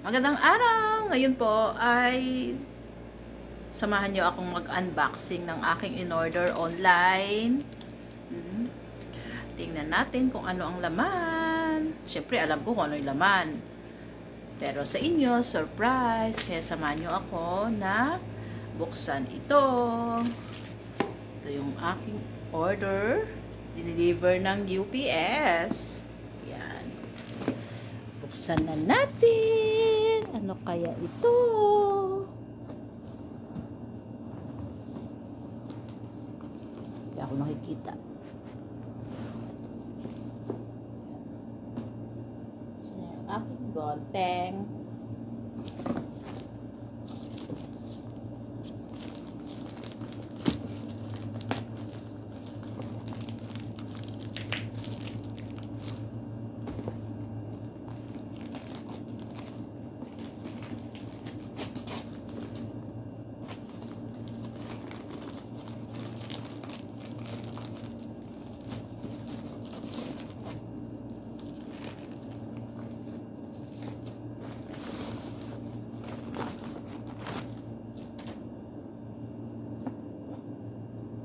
Magandang araw! Ngayon po ay samahan niyo akong mag-unboxing ng aking in-order online. Hmm. Tingnan natin kung ano ang laman. Siyempre, alam ko kung ano yung laman. Pero sa inyo, surprise! Kaya samahan niyo ako na buksan ito. Ito yung aking order. Dineliver ng UPS. Yan. Buksan na natin. Ano kaya ito? Hindi ako nakikita. So, yung aking gonteng.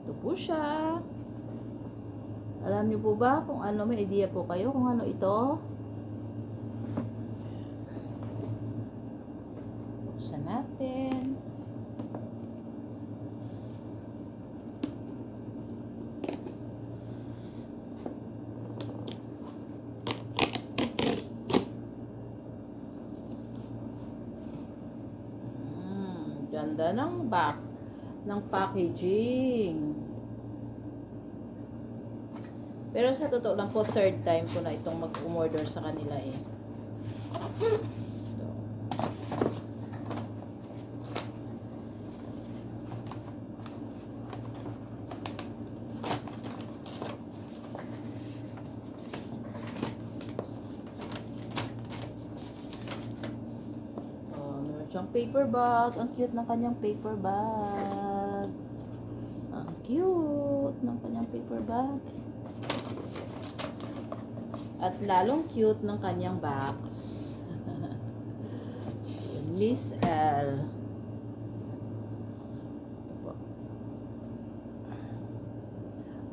Ito po siya. Alam niyo po ba kung ano, may idea po kayo kung ano ito? Buksan natin. Ganda ng ng packaging. Pero sa totoo lang po, third time ko na itong mag-umorder sa kanila eh. Ito. Oh, meron siyang paper bag. Ang cute ng kanyang paper bag. Ang cute ng kanyang paper bag. At lalong cute ng kanyang box. Miss L.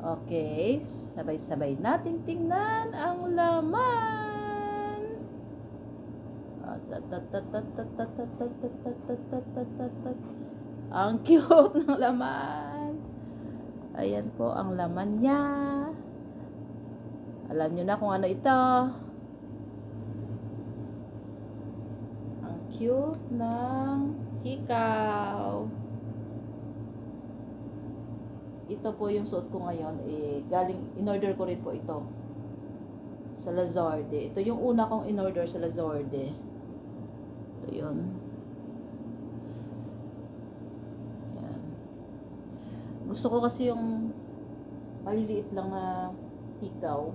Okay, sabay-sabay nating tingnan ang laman. Ang cute ng laman. Ayan po ang laman niya. Alam nyo na kung ano ito. Ang cute ng hikaw. Ito po yung suot ko ngayon. In-order ko rin po ito. Sa Lazorde. Ito yung una kong in-order sa Lazorde. Ito yun. Yan. Gusto ko kasi yung maliliit lang na hikaw.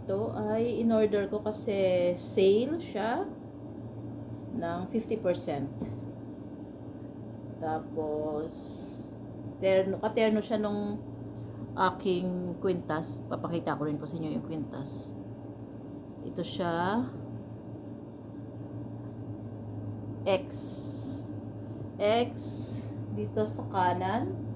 Ito ay in-order ko kasi sale siya ng 50%. Tapos katerno siya nung aking kwintas. Papakita ko rin po sa inyo yung kwintas. Ito siya X dito sa kanan.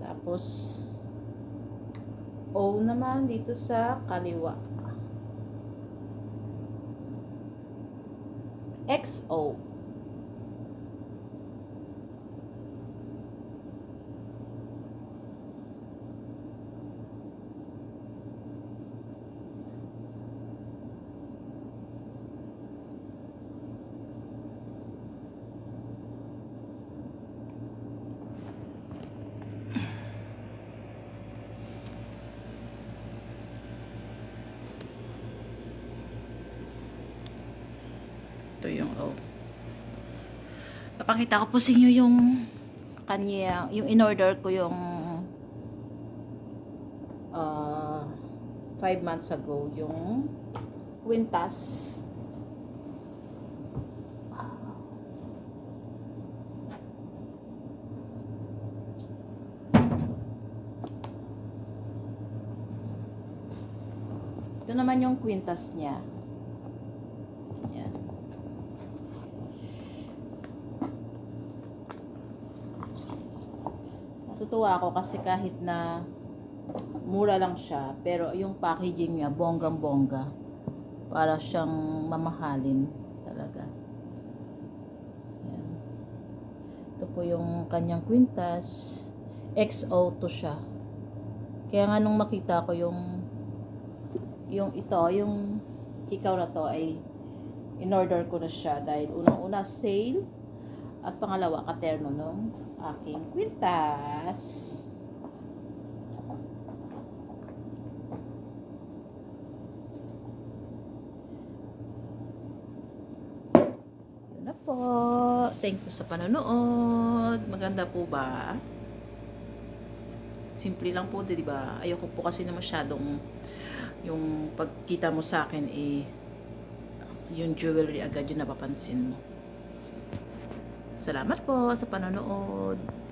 Tapos O naman dito sa kaliwa. XO. Oh. Papakita ko po sa inyo yung kanya, yung in-order ko yung 5 months ago, yung Quintas. Ito naman yung Quintas niya. Yan. Natutuwa ako kasi kahit na mura lang siya, pero yung packaging niya bonggang-bongga. Para siyang mamahalin talaga. Yan. Ito po yung kanyang Quintas. XO2 siya. Kaya nga nung makita ko yung ito, yung hikaw na to ay in-order ko na siya dahil unang-una sale at pangalawa katerno nung aking Quintas. Yun na po. Thank you sa panonood. Maganda po ba? Simple lang po, di ba? Ayoko po kasi na masyadong yung pagkita mo sa akin yung jewelry agad yung napapansin mo. Salamat po sa panonood.